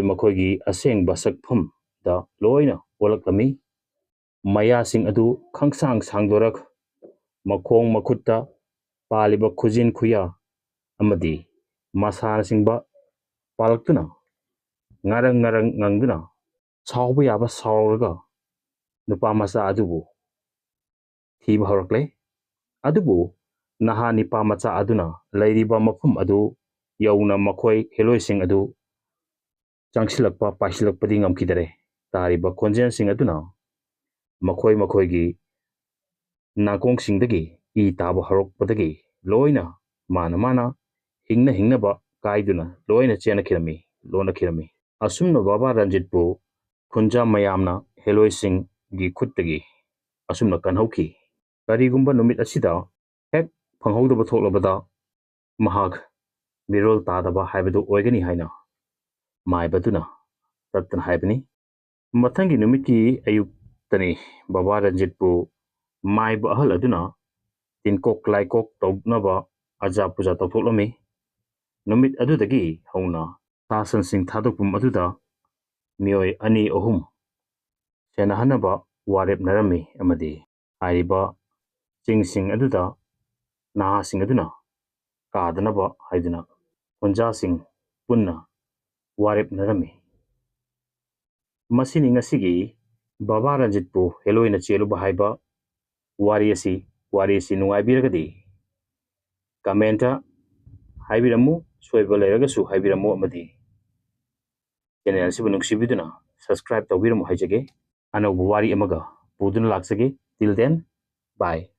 ꯃꯈꯣꯏꯒꯤ ꯑꯁꯦꯡꯕ ꯁꯛꯐꯝꯗ ꯂꯣꯏꯅ ꯑꯣꯜꯂꯛꯂꯝꯃꯤ꯫ ꯃꯌꯥꯁꯤꯡ ꯑꯗꯨ ꯈꯪꯁꯥꯡ ꯁꯥꯡꯗꯣꯔꯛ, ꯃꯈꯣꯡ ꯃꯈꯨꯠꯇ ꯄꯥꯜꯂꯤꯕ ꯈꯨꯖꯤꯟ ꯈꯨꯌꯥ ꯑꯃꯗꯤ ꯃꯁꯥꯅꯆꯤꯡꯕ ꯄꯥꯜꯂꯛꯇꯨꯅ ꯉꯔꯪ ꯉꯪꯗꯨꯅ ꯁꯥꯎꯕ ꯌꯥꯕ ꯁꯥꯎꯔꯒ ꯅꯨꯄꯥ ꯃꯆꯥ ꯑꯗꯨꯕꯨ ꯊꯤꯕ ꯍꯧꯔꯛꯂꯦ꯫ ꯑꯗꯨꯕꯨ ꯅꯍꯥ ꯅꯤꯄꯥ ꯃꯆꯥ ꯑꯗꯨꯅ ꯂꯩꯔꯤꯕ ꯃꯐꯝ ꯑꯗꯨ ꯌꯧꯅ ꯃꯈꯣꯏ ꯍꯦꯂꯣꯏꯁꯤꯡ ꯑꯗꯨ ꯄꯥꯏꯁꯤꯜꯂꯛꯄꯗꯤ ꯉꯝꯈꯤꯗꯔꯦ꯫ ꯇꯥꯔꯤꯕ ꯈꯣꯟꯖꯦꯜꯁꯤꯡ ꯑꯗꯨꯅ ꯃꯈꯣꯏꯒꯤ ꯅꯥꯀꯣꯡꯁꯤꯡꯗꯒꯤ ꯏ ꯇꯥꯕ ꯍꯧꯔꯛꯄꯗꯒꯤ ꯂꯣꯏꯅ ꯃꯥꯅ ꯍꯤꯡꯅꯕ ꯀꯥꯏꯗꯨꯅ ꯂꯣꯏꯅ ꯂꯣꯟꯅꯈꯤꯔꯝꯃꯤ꯫ ꯑꯁꯨꯝꯅ ꯕꯥꯕꯥ ꯔꯟꯖꯤꯠꯄꯨ ꯈꯨꯟꯖꯥ ꯃꯌꯥꯝꯅ ꯍꯦꯂꯣꯏꯁꯤꯡꯒꯤ ꯈꯨꯠꯇꯒꯤ ꯑꯁꯨꯝꯅ ꯀꯟꯍꯧꯈꯤ꯫ ꯀꯔꯤꯒꯨꯝꯕ ꯅꯨꯃꯤꯠ ꯑꯁꯤꯗ ꯍꯦꯛ ꯐꯪꯍꯧꯗꯕ ꯊꯣꯛꯂꯕꯗ ꯃꯍꯥꯛ ꯃꯤꯔꯣꯜ ꯇꯥꯗꯕ ꯍꯥꯏꯕꯗꯨ ꯑꯣꯏꯒꯅꯤ ꯍꯥꯏꯅ ꯃꯥꯏꯕꯗꯨꯅ ꯇꯠꯇꯅ ꯍꯥꯏꯕꯅꯤ꯫ ꯃꯊꯪꯒꯤ ꯅꯨꯃꯤꯠꯀꯤ ꯑꯌꯨꯛꯇꯅꯤ ꯕꯥꯕꯥ ꯔꯟꯖꯤꯠꯄꯨ ꯃꯥꯏꯕ ꯑꯍꯜ ꯑꯗꯨꯅ ꯇꯤꯟꯀꯣꯛ ꯂꯥꯏꯀꯣꯛ ꯇꯧꯅꯕ ꯑꯖꯥ ꯄꯨꯖꯥ ꯇꯧꯊꯣꯛꯂꯝꯃꯤ꯫ ꯅꯨꯃꯤꯠ ꯑꯗꯨꯗꯒꯤ ꯍꯧꯅ ꯁꯥ ꯁꯟꯁꯤꯡ ꯊꯥꯗꯣꯛꯐꯝ ꯑꯗꯨꯗ ꯃꯤꯑꯣꯏ 2-3 ꯁꯦꯟꯅꯍꯟꯅꯕ ꯋꯥꯔꯦꯞꯅꯔꯝꯃꯤ ꯑꯃꯗꯤ ꯍꯥꯏꯔꯤꯕ ꯆꯤꯡꯁꯤꯡ ꯑꯗꯨꯗ ꯅꯍꯥꯁꯤꯡ ꯑꯗꯨꯅ ꯀꯥꯗꯅꯕ ꯍꯥꯏꯗꯨꯅ ꯈꯨꯟꯖꯥꯁꯤꯡ ꯄꯨꯟꯅ ꯋꯥꯔꯦꯞꯅꯔꯝꯃꯤ꯫ ꯃꯁꯤꯅꯤ ꯉꯁꯤꯒꯤ ꯕꯥꯕꯥ ꯔꯟꯖꯤꯠꯄꯨ ꯍꯦꯂꯣꯏꯅ ꯆꯦꯜꯂꯨꯕ ꯍꯥꯏꯕ ꯋꯥꯔꯤ ꯑꯁꯤ ꯅꯨꯡꯉꯥꯏꯕꯤꯔꯒꯗꯤ ꯀꯃꯦꯟꯇ ꯍꯥꯏꯕꯤꯔꯝꯃꯨ, ꯁꯣꯏꯕ ꯂꯩꯔꯒꯁꯨ ꯍꯥꯏꯕꯤꯔꯝꯃꯨ ꯑꯃꯗꯤ ꯆꯦꯅꯦꯜ ꯑꯁꯤꯕꯨ ꯅꯨꯡꯁꯤꯕꯤꯗꯨꯅ ꯁꯕꯁꯀ꯭ꯔꯥꯏꯕ ꯇꯧꯕꯤꯔꯝꯃꯨ ꯍꯥꯏꯖꯒꯦ꯫ ꯑꯅꯧꯕ ꯋꯥꯔꯤ ꯑꯃꯒ ꯄꯨꯗꯨꯅ ꯂꯥꯛꯆꯒꯦ꯫ ꯇꯤꯜ ꯗꯦꯟ, ꯕꯥꯏ꯫